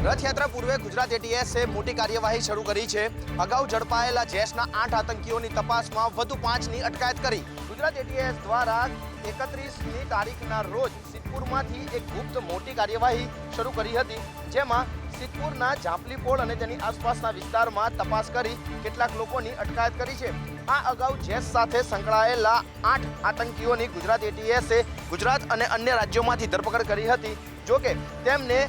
રથયાત્રા પૂર્વે ગુજરાત એટીએસે મોટી કાર્યવાહી શરૂ કરી છે। અગાઉ ઝડપાયેલા જેશના 8 આતંકીઓની તપાસમાં વધુ 5ની અટકાયત કરી। ગુજરાત એટીએસ દ્વારા 31મી તારીખના રોજ સિદ્ધપુરમાંથી એક ગુપ્ત મોટી કાર્યવાહી શરૂ કરી હતી, જેમાં સિદ્ધપુરના જાંપલીપોળ અને તેની આસપાસના વિસ્તારમાં તપાસ કરી કેટલાક લોકોની અટકાયત કરી છે। આ અગાઉ જેશ સાથે સંકળાયેલા 8 આતંકીઓની ગુજરાત એટીએસે ગુજરાત અને અન્ય રાજ્યોમાંથી ધરપકડ કરી હતી। જોકે તેમને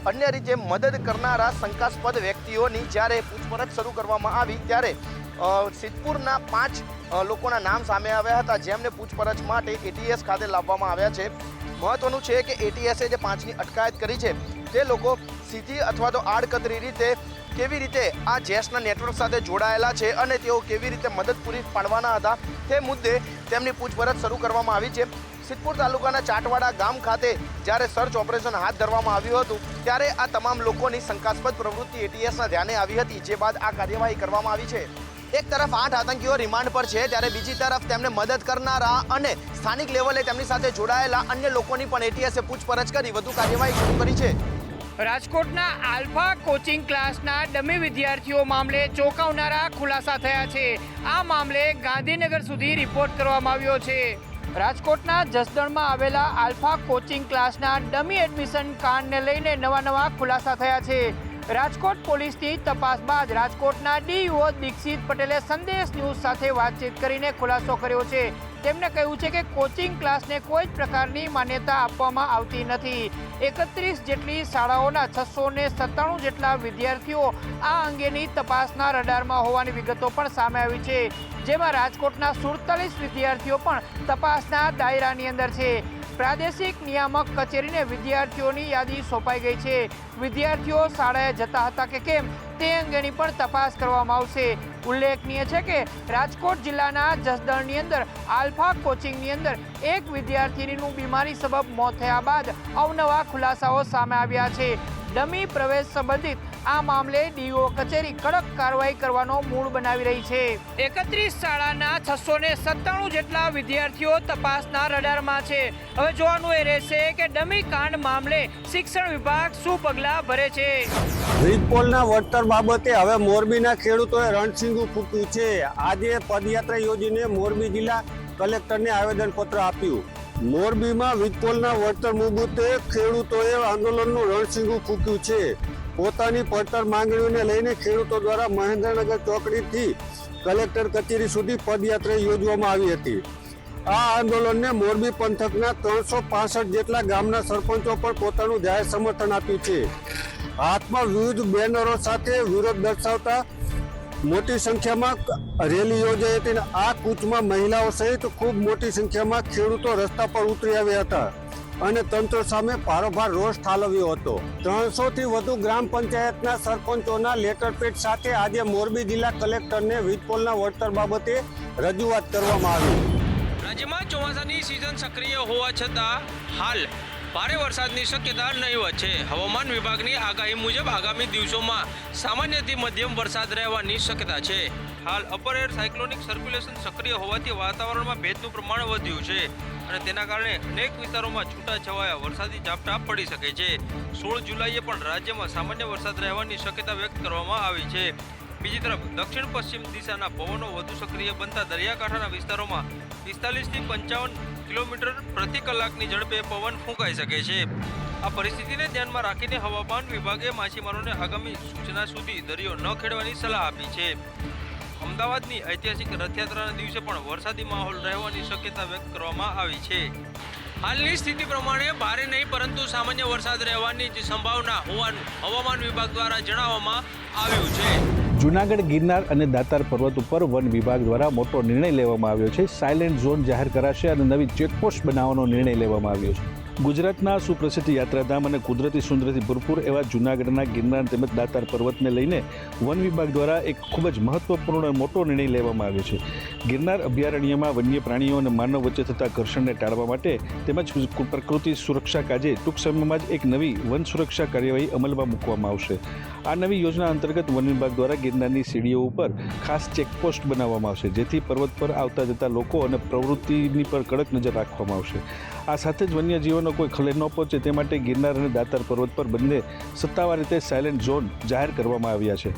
अन्य रीते मदद करनारा शंकास्पद व्यक्तिओनी ज्यारे पूछपरछ शरू करवामां आवी त्यारे सिद्धपुरना 5 लोकोना नाम सामे आव्या हता, जेमने पूछपरछ माटे एटीएस खाते लाववामां आव्या छे। महत्वनुं छे के एटीएसे जे 5ની अटकायत करी छे ते लोको सीधी अथवा तो आड़कतरी रीते केवी रीते आ जेशना नेटवर्क साथे जोड़ायेला छे अने तेओ केवी रीते मदद पूरी पाडवाना हता ते मुद्दे तेमनी पूछपरछ शरू करवामां आवी छे। सिद्धपुर तालुकाना चाटवाड़ा गाम खाते ज्यारे सर्च ऑपरेशन हाथ धरवामां आव्युं हतुं त्यारे आ तमाम लोकोनी शंकास्पद प्रवृत्ति एटीएसना ध्याने आवी हती, जे बाद आ कार्यवाही करवामां आवी छे। एक तरफ 8 आतंकीओ रिमांड पर छे त्यारे बीजी तरफ तेमने मदद करनारा अने स्थानिक लेवले तेमनी साथे जोड़ायेला अन्य लोकोनी पण एटीएसे पूछपरछ करी वधु कार्यवाही शरू करी छे। राजकोटना आल्फा कोचिंग क्लासना डमी विद्यार्थीओ मामले चौंकावनारा खुलासा थया छे। आ मामले गांधीनगर सुधी रिपोर्ट करवामां आव्यो छे। राजकोटना जसदणमां आवेला आल्फा कोचिंग क्लासना डमी एडमिशन कांडने लईने नवा खुलासा थया छे। राजकोट पोलीसनी तपास बाद राजकोटना डीईओ दीक्षित पटेले संदेश न्यूज साथे वातचीत करीने खुलासो कर्यो छे। तेमणे कह्युं छे के कोचिंग क्लासने कोई प्रकारनी मान्यता आपवामां आवती नथी। 31 जेटली शाळाओना 697 जेटला विद्यार्थीओ आ अंगेनी तपासना रडारमां होवानी विगतो पण सामे आवी छे, जेमां राजकोटना 47 विद्यार्थीओ पण तपासना दायरानी अंदर छे। प्रादेशिक नियामक कचेरीने विद्यार्थीओनी यादी सोंपाई गई छे। विद्यार्थीओ शाळाए जता हता के केम ते अंगेनी पण तपास करवामां आवशे। उल्लेखनीय छे के राजकोट जिल्लाना जसदणनी अंदर आल्फा कोचिंगनी अंदर एक विद्यार्थिनीनुं बीमारी सबब मौत थया बाद अवनवा खुलासाओ सामे आव्या छे। डमी प्रवेश संबंधित आ मामले डीओ कचेरी कड़क कार्यवाही करवानो मूड बनावी रही छे। 31 शाळाना 697 जेटला विद्यार्थीओ तपासना रडारमां छे। हवे जोवानुं ए रहेशे के डमी कांड मामले शिक्षण विभाग शुं पगलां भरे छे। વીજપોલના વળતર બાબતે હવે મોરબીના ખેડૂતોએ રણસિંગુ ફૂંક્યું છે। આજે પદયાત્રા યોજીને મોરબી જિલ્લા કલેક્ટરને આવેદનપત્ર આપ્યું। મોરબીમાં વીજપોલના વળતર મુદ્દે ખેડૂતોએ આંદોલનનું રણસિંગુ ફૂંક્યું છે। પોતાની પડતર માંગણીઓને લઈને ખેડૂતો દ્વારા મહેન્દ્રનગર ચોકડીથી કલેક્ટર કચેરી સુધી પદયાત્રા યોજવામાં આવી હતી। આ આંદોલનને મોરબી પંથકના 365 જેટલા ગામના સરપંચો પણ પોતાનું જાહેર સમર્થન આપ્યું છે। હાથમાં વિવિધ બેનરો સાથે વિરોધ દર્શાવતા મોટી સંખ્યામાં રેલી યોજાઈ હતી। આ કૂચમાં મહિલાઓ સહિત ખૂબ મોટી સંખ્યામાં ખેડૂતો રસ્તા પર ઉતરી આવ્યા હતા અને તંત્ર સામે ભારોભાર રોષ ઠાલવ્યો હતો। 300થી વધુ ગ્રામ પંચાયતના સરપંચોના લેટરપેડ સાથે આજે મોરબી જિલ્લા કલેક્ટરને વીજપોલના વળતર બાબતે રજૂઆત કરવામાં આવી। રાજ્યમાં ચોમાસાની સિઝન સક્રિય હોવા છતાં હાલ ભારે વરસાદની શક્યતા નહીવત છે। હવામાન વિભાગની આગાહી મુજબ આગામી દિવસોમાં સામાન્યથી મધ્યમ વરસાદ રહેવાની શક્યતા છે। હાલ અપર એર સાયક્લોનિક સર્ક્યુલેશન સક્રિય હોવાથી વાતાવરણમાં ભેજનું પ્રમાણ વધ્યું છે અને તેના કારણે અનેક વિસ્તારોમાં છૂટાછવાયા વરસાદી ઝાપટા પડી શકે છે। 16 જુલાઈએ પણ રાજ્યમાં સામાન્ય વરસાદ રહેવાની શક્યતા વ્યક્ત કરવામાં આવી છે। બીજી તરફ દક્ષિણ પશ્ચિમ દિશાના પવનો વધુ સક્રિય બનતા દરિયાકાંઠાના વિસ્તારોમાં 45થી 55 કિલોમીટર પ્રતિ કલાકની ઝડપે પવન ફૂંકાઈ શકે છે। આ પરિસ્થિતિને ધ્યાનમાં રાખીને હવામાન વિભાગે માછીમારોને આગામી સૂચના સુધી દરિયો ન ખેડવાની સલાહ આપી છે। અમદાવાદની ઐતિહાસિક રથયાત્રાના દિવસે પણ વરસાદી માહોલ રહેવાની શક્યતા વ્યક્ત કરવામાં આવી છે। હાલની સ્થિતિ પ્રમાણે ભારે નહીં પરંતુ સામાન્ય વરસાદ રહેવાની જ સંભાવના હોવાનું હવામાન વિભાગ દ્વારા જણાવવામાં આવ્યું છે। જૂનાગઢ ગિરનાર અને દાતાર પર્વત ઉપર વન વિભાગ દ્વારા મોટો નિર્ણય લેવામાં આવ્યો છે। સાયલેન્ટ ઝોન જાહેર કરાશે અને નવી ચેકપોસ્ટ બનાવવાનો નિર્ણય લેવામાં આવ્યો છે। ગુજરાતના સુપ્રસિદ્ધ યાત્રાધામ અને કુદરતી સુંદરથી ભરપૂર એવા જૂનાગઢના ગિરનાર તેમજ દાતાર પર્વતને લઈને વન વિભાગ દ્વારા એક ખૂબ જ મહત્વપૂર્ણ મોટો નિર્ણય લેવામાં આવ્યો છે। ગિરનાર અભયારણ્યમાં વન્ય પ્રાણીઓ અને માનવ વચ્ચે થતા ઘર્ષણને ટાળવા માટે તેમજ પ્રકૃતિ સુરક્ષા કાજે ટૂંક સમયમાં જ એક નવી વન સુરક્ષા કાર્યવાહી અમલમાં મૂકવામાં આવશે। આ નવી યોજના અંતર્ગત વન વિભાગ દ્વારા ગિરનારની સીડીઓ ઉપર ખાસ ચેકપોસ્ટ બનાવવામાં આવશે, જેથી પર્વત પર આવતા જતા લોકો અને પ્રવૃત્તિની પર કડક નજર રાખવામાં આવશે। આ સાથે જ વન્યજીવોનો કોઈ ખલેલ ન પહોંચે તે માટે ગિરનાર અને દાતાર પર્વત પર બંને સત્તાવાર રીતે સાયલેન્ટ ઝોન જાહેર કરવામાં આવ્યા છે,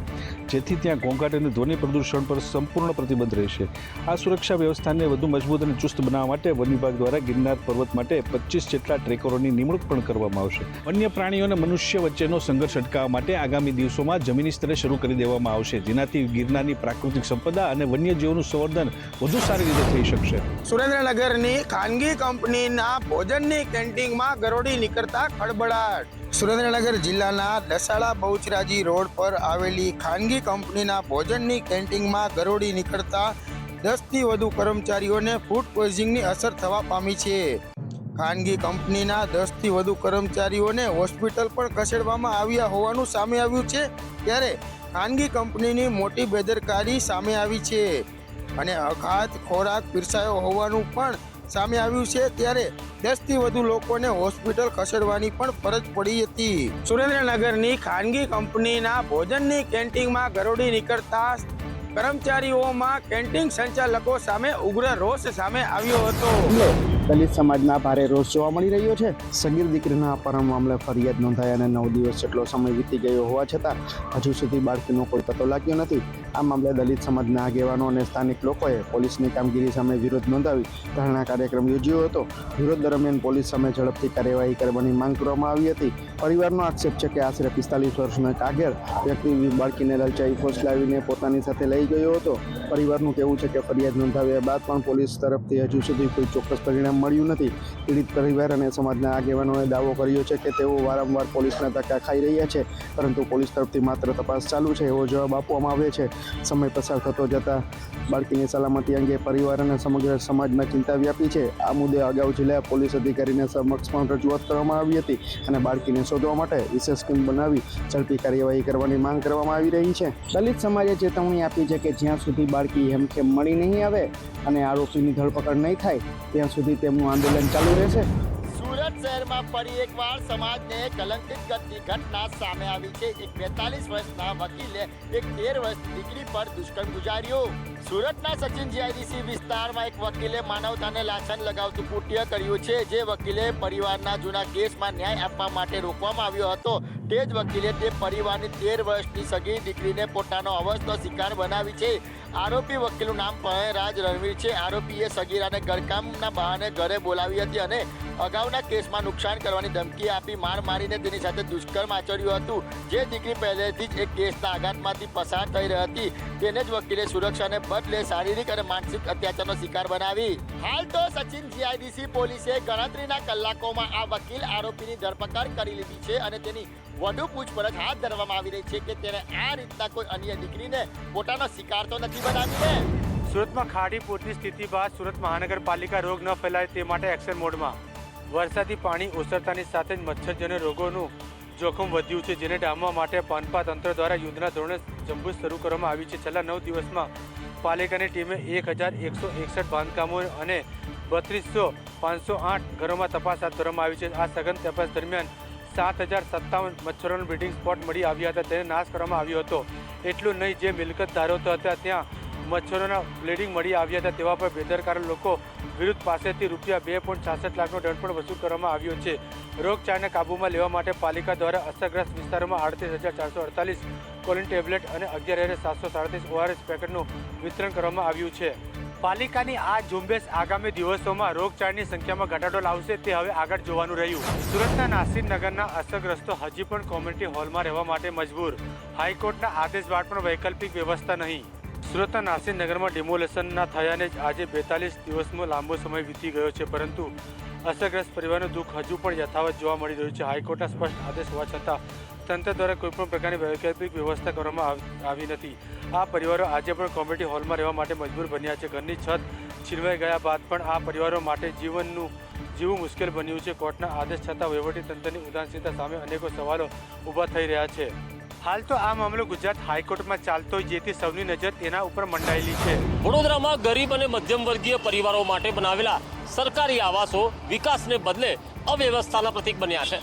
જેથી ત્યાં ઘોંઘાટ અને ધ્વનિ પ્રદૂષણ પર સંપૂર્ણ પ્રતિબંધ રહેશે. આ સુરક્ષા વ્યવસ્થાને વધુ મજબૂત અને ચુસ્ત બનાવવા માટે વન વિભાગ દ્વારા ગિરનાર પર્વત માટે 25 જેટલા ટ્રેકરોની નિમણૂક પણ કરવામાં આવશે. વન્ય પ્રાણીઓ અને મનુષ્ય વચ્ચેનો સંઘર્ષ અટકાવવા માટે આગામી દિવસોમાં જમીની સ્તરે શરૂ કરી દેવામાં આવશે, જેનાથી ગિરનારની પ્રાકૃતિક સંપદા અને વન્યજીવોનું સંવર્ધન વધુ સારી રીતે થઈ શકશે. સુરેન્દ્રનગરની ખાનગી કંપનીના ભોજનની કેન્ટીનમાં ગરોળી નીકળતા ખળબળાટ. સુરેન્દ્રનગર જિલ્લાના દસાડા બહુચરાજી રોડ પર આવેલી ખાનગી કંપનીના ભોજનની કેન્ટીનમાં ગરોળી નીકળતા 10થી વધુ કર્મચારીઓને ફૂડ પોઈઝનિંગની અસર થવા પામી છે. ખાનગી કંપનીના 10થી વધુ કર્મચારીઓને હોસ્પિટલ પણ ખસેડવામાં આવ્યા હોવાનું સામે આવ્યું છે. ત્યારે ખાનગી કંપનીની મોટી બેદરકારી સામે આવી છે અને અખાત ખોરાક પીરસાયો હોવાનું પણ સામે આવ્યું છે. ત્યારે 10થી વધુ લોકોને હોસ્પિટલ ખસેડવાની પણ ફરજ પડી હતી. સુરેન્દ્રનગરની ખાનગી કંપનીના ભોજનની કેન્ટીનમાં ગરોળી નીકળતા કર્મચારીઓમાં કેન્ટીન સંચાલકો સામે ઉગ્ર રોષ સામે આવ્યો હતો. દલિત સમાજના ભારે રોષ જોવા મળી રહ્યો છે. સગીર દીકરીના અપહરણ મામલે ફરિયાદ નોંધાઈ અને 9 દિવસ જેટલો સમય વીતી ગયો હોવા છતાં હજુ સુધી બાળકીનો કોઈ પતો લાગ્યો નથી. આ મામલે દલિત સમાજના આગેવાનો અને સ્થાનિક લોકોએ પોલીસની કામગીરી સામે વિરોધ નોંધાવી ધરણા કાર્યક્રમ યોજ્યો હતો. વિરોધ દરમિયાન પોલીસ સામે ઝડપથી કાર્યવાહી કરવાની માંગ કરવામાં આવી હતી. પરિવારનો આક્ષેપ છે કે આશરે 45 વર્ષનો એક આગળ વ્યક્તિ બાળકીને લલચાઈ ફોસલાવીને પોતાની સાથે લઈ ગયો હતો. પરિવારનું કહેવું છે કે ફરિયાદ નોંધાવ્યા બાદ પણ પોલીસ તરફથી હજુ સુધી કોઈ ચોક્કસ પરિણામ મળ્યું નથી. પીડિત પરિવાર અને સમાજના આગેવાનોએ દાવો કર્યો છે કે તેઓ વારંવાર પોલીસના ધક્કા ખાઈ રહ્યા છે, પરંતુ પોલીસ તરફથી માત્ર તપાસ ચાલુ છે એવો જવાબ આપવામાં આવે છે. સમય પસાર થતો જતાં બાળકીની સલામતી અંગે પરિવાર અને સમગ્ર સમાજમાં ચિંતા વ્યાપી છે. આ મુદ્દે અગાઉ જિલ્લા પોલીસ અધિકારીને સમક્ષ પણ રજૂઆત કરવામાં આવી હતી અને બાળકીને શોધવા માટે વિશેષ ટીમ બનાવી ઝડપી કાર્યવાહી કરવાની માંગ કરવામાં આવી રહી છે. દલિત સમાજે ચેતવણી આપી છે કે જ્યાં સુધી બાળકી હેમખેમ મળી નહીં આવે અને આરોપીની ધરપકડ નહીં થાય ત્યાં સુધી તેમનું આંદોલન ચાલુ રહેશે. સુરત શહેરમાં ફરી એકવાર સમાજને કલંકિત કરતી ઘટના સામે આવી છે. એક 42 વર્ષના વકીલે એક 13 વર્ષની દીકરી પર દુષ્કર્મ ગુજાર્યું. સુરતના સચિન જીઆઈડીસી વિસ્તારમાં એક વકીલે માનવતાને લાંછન લગાવતું કૃત્ય કર્યું છે. જે વકીલે પરિવારના જૂના કેસમાં ન્યાય આપવા માટે રોકવામાં આવ્યો હતો, તે જ વકીલે તે પરિવારની 13 વર્ષની સગી દીકરીને પોતાનો અવસ્થનો શિકાર બનાવી છે. આરોપી વકીલનું નામ પયરાજ રણવીર છે. આરોપીએ સગીરાને ઘરકામના બહાને ઘરે બોલાવી હતી અને અગાઉના કેસમાં નુકસાન કરવાની ધમકી આપી માર મારીને તેની સાથે દુષ્કર્મ આચર્યું હતું. જે દીકરી પહેલેથી જ એક કેસના આઘાતમાંથી પસાર થઈ રહી હતી, તેને જ વકીલે સુરક્ષાને બદલે શારીરિક અને માનસિક અત્યાચારનો શિકાર બનાવી. હાલ તો સચિન જીઆઈડીસી પોલીસે ગણતરીના કલાકોમાં આ વકીલ આરોપીની ધરપકડ કરી લીધી છે અને તેની વધુ પૂછપરછ હાથ ધરવામાં આવી રહી છે કે તેને આ રીતના કોઈ અન્ય દીકરીને પોતાનો શિકાર તો નથી બનાવીને. સુરતમાં ખાડી પૂરની સ્થિતિ બાદ સુરત મહાનગરપાલિકા રોગ ન ફેલાય તે માટે એક્શન મોડમાં. વરસાદી પાણી ઓસરતાની સાથે જ મચ્છરજન્ય રોગોનું જોખમ વધ્યું છે, જેને ડામવા માટે પાનપા તંત્ર દ્વારા યુદ્ધના ધોરણે ઝુંબેશ શરૂ કરવામાં આવી છે. છેલ્લા 9 દિવસમાં પાલિકાની ટીમે 1161 બાંધકામો અને 32,508 ઘરોમાં તપાસ હાથ ધરવામાં આવી છે. આ સઘન તપાસ દરમિયાન 7,057 મચ્છરોનો બ્રીડિંગ સ્પોટ મળી આવ્યા હતા, તેને નાશ કરવામાં આવ્યો હતો. એટલું નહીં, જે મિલકત ધારકો હતા ત્યાં મચ્છરોના બ્લીડિંગ મળી આવ્યા હતા તેવા પર બેદરકાર લોકો વિરુદ્ધ પાસેથી રૂપિયા 2.66 લાખનો દંડ પણ વસૂલ કરવામાં આવ્યો છે. રોગચાળાને કાબૂમાં લેવા માટે પાલિકા દ્વારા અસરગ્રસ્ત વિસ્તારોમાં 38,448 કોલિન ટેબ્લેટ અને 11,737 ORS પેકેટનું વિતરણ કરવામાં આવ્યું છે. પાલિકાની આ ઝુંબેશ આગામી દિવસોમાં રોગચાળાની સંખ્યામાં ઘટાડો લાવશે તે હવે આગળ જોવાનું રહ્યું. સુરતના નાસિરનગરના અસરગ્રસ્તો હજી પણ કોમ્યુનિટી હોલમાં રહેવા માટે મજબૂર. હાઈકોર્ટના આદેશ બાદ પણ વૈકલ્પિક વ્યવસ્થા નહીં. સુરતના નાસિરનગરમાં ડિમોલેશનના થયાને આજે 42 દિવસનો લાંબો સમય વીતી ગયો છે, પરંતુ અસરગ્રસ્ત પરિવારનું દુઃખ હજુ પણ યથાવત જોવા મળી રહ્યું છે. હાઈકોર્ટના સ્પષ્ટ આદેશ હોવા છતાં તંત્ર દ્વારા કોઈપણ પ્રકારની વૈકલ્પિક વ્યવસ્થા કરવામાં આવી નથી. આ પરિવારો આજે પણ કોમ્યુનિટી હોલમાં રહેવા માટે મજબૂર બન્યા છે. ઘરની છત છીનવાઈ ગયા બાદ પણ આ પરિવારો માટે જીવવું મુશ્કેલ બન્યું છે. કોર્ટના આદેશ છતાં વહીવટીતંત્રની ઉદાસીનતા સામે અનેકો સવાલો ઊભા થઈ રહ્યા છે. હાલ તો આ મામલો ગુજરાત હાઈકોર્ટમાં ચાલતો હોય, જેથી સૌની નજર તેના ઉપર મંડાયેલી છે. વડોદરામાં ગરીબ અને મધ્યમ વર્ગીય પરિવારો માટે બનાવેલા સરકારી આવાસો વિકાસને બદલે અવ્યવસ્થાના પ્રતીક બન્યા છે.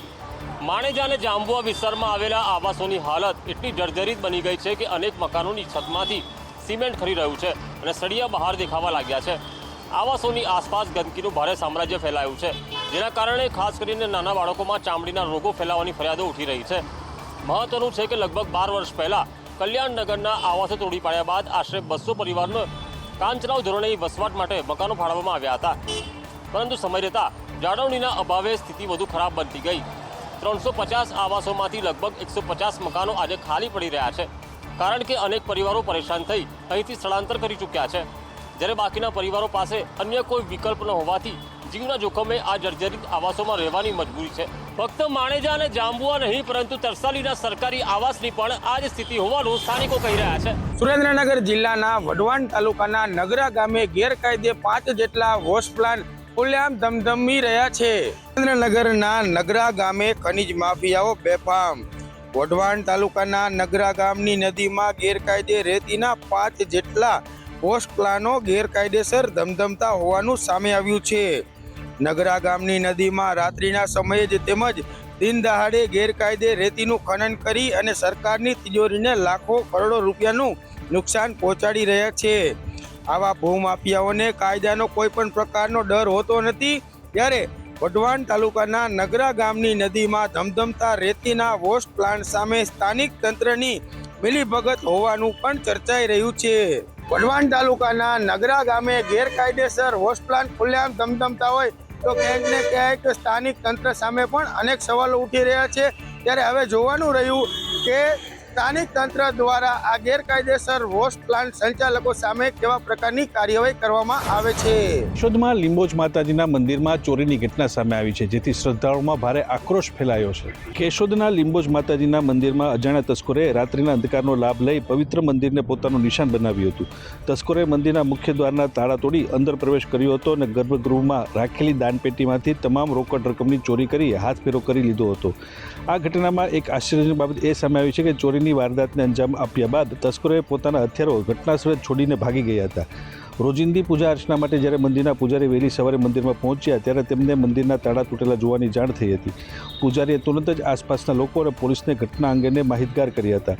માણેજા અને જાંબુઆ વિસ્તારમાં આવેલા આવાસોની હાલત એટલી જર્જરિત બની ગઈ છે કે અનેક મકાનોની છતમાંથી સિમેન્ટ ખરી રહ્યું છે અને સળિયા બહાર દેખાવા લાગ્યા છે. આવાસોની આસપાસ ગંદકીનું ભારે સામ્રાજ્ય ફેલાયું છે. જેના કારણે ખાસ કરીને નાના બાળકોમાં ચામડીના રોગો ફેલાવાની ફરિયાદો ઉઠી રહી છે. મહત્વનું છે કે લગભગ 12 વર્ષ પહેલાં કલ્યાણનગરના આવાસો તોડી પાડ્યા બાદ આશરે 200 પરિવારનો કામચલાઉ ધોરણે વસવાટ માટે મકાનો ફાળવવામાં આવ્યા હતા. પરંતુ સમય રહેતા જાળવણીના અભાવે સ્થિતિ વધુ ખરાબ બનતી ગઈ. 350 આવાસોમાંથી લગભગ 150 મકાનો આજે ખાલી પડી રહ્યા છે, કારણ કે અનેક પરિવારો પરેશાન થઈ અહીંથી સ્થળાંતર કરી ચૂક્યા છે, જ્યારે બાકીના પરિવારો પાસે અન્ય કોઈ વિકલ્પ ન હોવાથી જીવના જોખમે આ જર્જરિત આવાસોમાં રહેવાની મજબૂરી છે. ફક્ત માણેજા અને જાંબુઆ નહીં, પરંતુ તરસાલીના સરકારી આવાસની પણ આ જ સ્થિતિ હોવાનું સ્થાનિકો કહી રહ્યા છે. સુરેન્દ્રનગર જિલ્લાના વઢવાણ તાલુકાના નગરા ગામે ગેરકાયદે 5 જેટલા વોશ પ્લાન્ટ ખુલ્લેઆમ ધમધમી રહ્યા છે. સુરેન્દ્રનગરના નગરા ગામે ખનીજ માફિયાઓ બેફામ. વઢવાણ તાલુકાના નગરા ગામની નદીમાં ગેરકાયદે રેતીના 5 જેટલા વોશ પ્લાનો ગેરકાયદેસર ધમધમતા હોવાનું સામે આવ્યું છે. નગરા ગામની નદીમાં રાત્રિના સમયે જ તેમજ દિન દહાડે ગેરકાયદે રેતીનું ખનન કરી અને સરકારની તિજોરીને લાખો કરોડો રૂપિયાનું નુકસાન પહોંચાડી રહ્યા છે. આવા ભૂમાફિયાઓને કાયદાનો કોઈ પણ પ્રકારનો ડર હોતો નથી, ત્યારે વઢવાણ તાલુકાના નગરા ગામની નદીમાં ધમધમતા રેતીના વોશ પ્લાન્ટ સામે સ્થાનિક તંત્રની મિલીભગત હોવાનું પણ ચર્ચાઈ રહ્યું છે. વઢવાણ તાલુકાના નગરા ગામે ગેરકાયદેસર વોશ પ્લાન્ટ ખુલ્લેઆમ ધમધમતા હોય તો ક્યાંક ને ક્યાંક સ્થાનિક તંત્ર સામે પણ અનેક સવાલો ઉઠી રહ્યા છે. ત્યારે હવે જોવાનું રહ્યું કે સ્થાનિક તંત્ર દ્વારા આ ગેરકાયદેસર વોશ પ્લાન્ટ સંચાલકો સામે કેવા પ્રકારની કાર્યવાહી કરવામાં આવે છે. કેશોદમાં લીંબોજ માતાજીના મંદિરમાં ચોરીની ઘટના સામે આવી છે, જેથી શ્રદ્ધાળુઓમાં ભારે આક્રોશ ફેલાયો છે. કેશોદના લીંબોજ માતાજીના મંદિરમાં અજાણ્યા તસ્કરોએ રાત્રિના અંધકારનો લાભ લઈ પવિત્ર મંદિરને પોતાનું નિશાન બનાવ્યું હતું. તસ્કરોએ મંદિરના મુખ્ય દ્વારના તાળા તોડી અંદર પ્રવેશ કર્યો હતો અને ગર્ભગૃહમાં રાખેલી દાનપેટીમાંથી તમામ રોકડ રકમની ચોરી કરી હાથફેરો કરી લીધો હતો. આ ઘટનામાં એક આશ્ચર્યજનક બાબત એ સામે આવી છે કે ચોરીની વારદાતને અંજામ આપ્યા બાદ તસ્કરોએ પોતાના હથિયારો ઘટનાસ્થળે છોડીને ભાગી ગયા હતા. રોજિંદી પૂજા અર્ચના માટે જ્યારે મંદિરના પૂજારી વહેલી સવારે મંદિરમાં પહોંચ્યા ત્યારે તેમને મંદિરના તાળા તૂટેલા જોવાની જાણ થઈ હતી. પૂજારીએ તુરંત જ આસપાસના લોકો અને પોલીસને ઘટના અંગેને માહિતગાર કર્યા હતા.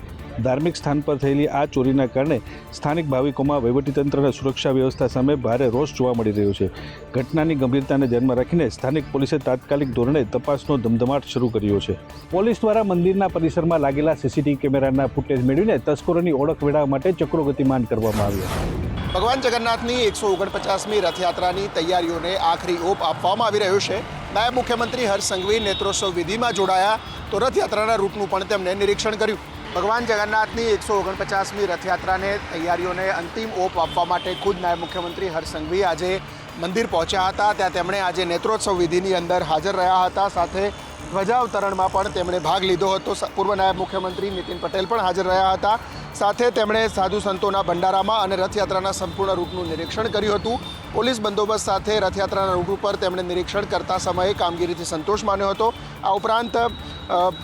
ધાર્મિક સ્થાન પર થયેલી આ ચોરીના કારણે સ્થાનિક ભાવિકોમાં વહીવટીતંત્ર અને સુરક્ષા વ્યવસ્થા સામે ભારે રોષ જોવા મળી રહ્યો છે. ઘટનાની ગંભીરતાને ધ્યાનમાં રાખીને સ્થાનિક પોલીસે તાત્કાલિક ધોરણે તપાસનો ધમધમાટ શરૂ કર્યો છે. પોલીસ દ્વારા મંદિરના પરિસરમાં લાગેલા સીસીટીવી કેમેરાના ફૂટેજ મેળવીને તસ્કરોની ઓળખ મેળવવા માટે ચક્રો ગતિમાન કરવામાં આવ્યા. ભગવાન જગન્નાથની 149મી રથયાત્રાની તૈયારીઓને આખરી ઓપ આપવામાં આવી રહ્યો છે. નાયબ મુખ્યમંત્રી હર્ષ સંઘવી નેત્રોત્સવ વિધિમાં જોડાયા તો રથયાત્રાના રૂટનું પણ તેમણે નિરીક્ષણ કર્યું. ભગવાન જગન્નાથની 149મી રથયાત્રાને તૈયારીઓને અંતિમ ઓપ આપવા માટે ખુદ નાયબ મુખ્યમંત્રી હર્ષ સંઘવી આજે મંદિર પહોંચ્યા હતા. ત્યાં તેમણે આજે નેત્રોત્સવ વિધિની અંદર હાજર રહ્યા હતા. સાથે ધ્વજાવતરણમાં પણ તેમણે ભાગ લીધો હતો. પૂર્વ નાયબ મુખ્યમંત્રી નીતિન પટેલ પણ હાજર રહ્યા હતા. સાથે તેમણે સાધુ સંતોના ભંડારામાં અને રથયાત્રાના સંપૂર્ણ રૂટનું નિરીક્ષણ કર્યું હતું. પોલીસ બંદોબસ્ત સાથે રથયાત્રાના રૂટ ઉપર તેમણે નિરીક્ષણ કરતા સમયે કામગીરીથી સંતોષ માન્યો હતો. આ ઉપરાંત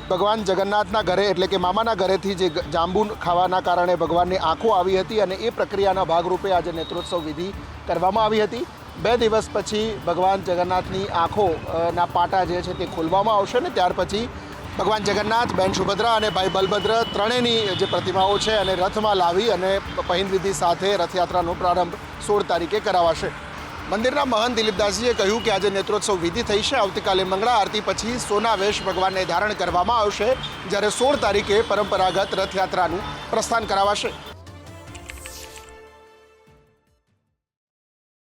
ભગવાન જગન્નાથના ઘરે એટલે કે મામાના ઘરેથી જે જાંબુ ખાવાના કારણે ભગવાનની આંખો આવી હતી અને એ પ્રક્રિયાના ભાગરૂપે આજે નેત્રોત્સવ વિધિ કરવામાં આવી હતી. 2 દિવસ પછી ભગવાન જગન્નાથની આંખોના પાટા જે છે તે ખોલવામાં આવશે ને ત્યાર પછી ભગવાન જગન્નાથ, બહેન સુભદ્રા અને ભાઈ બલભદ્ર ત્રણેયની જે પ્રતિમાઓ છે અને રથમાં લાવી અને પહિંદ વિધિ સાથે રથયાત્રાનો પ્રારંભ 16 તારીખે કરાવાશે. મંદિરના મહંત દિલીપદાસજીએ કહ્યું કે આજે નેત્રોત્સવ વિધિ થઈ છે. આવતીકાલે મંગળા આરતી પછી સોના વેશ ભગવાનને ધારણ કરવામાં આવશે, જ્યારે 16 તારીખે પરંપરાગત રથયાત્રાનું પ્રસ્થાન કરાવાશે.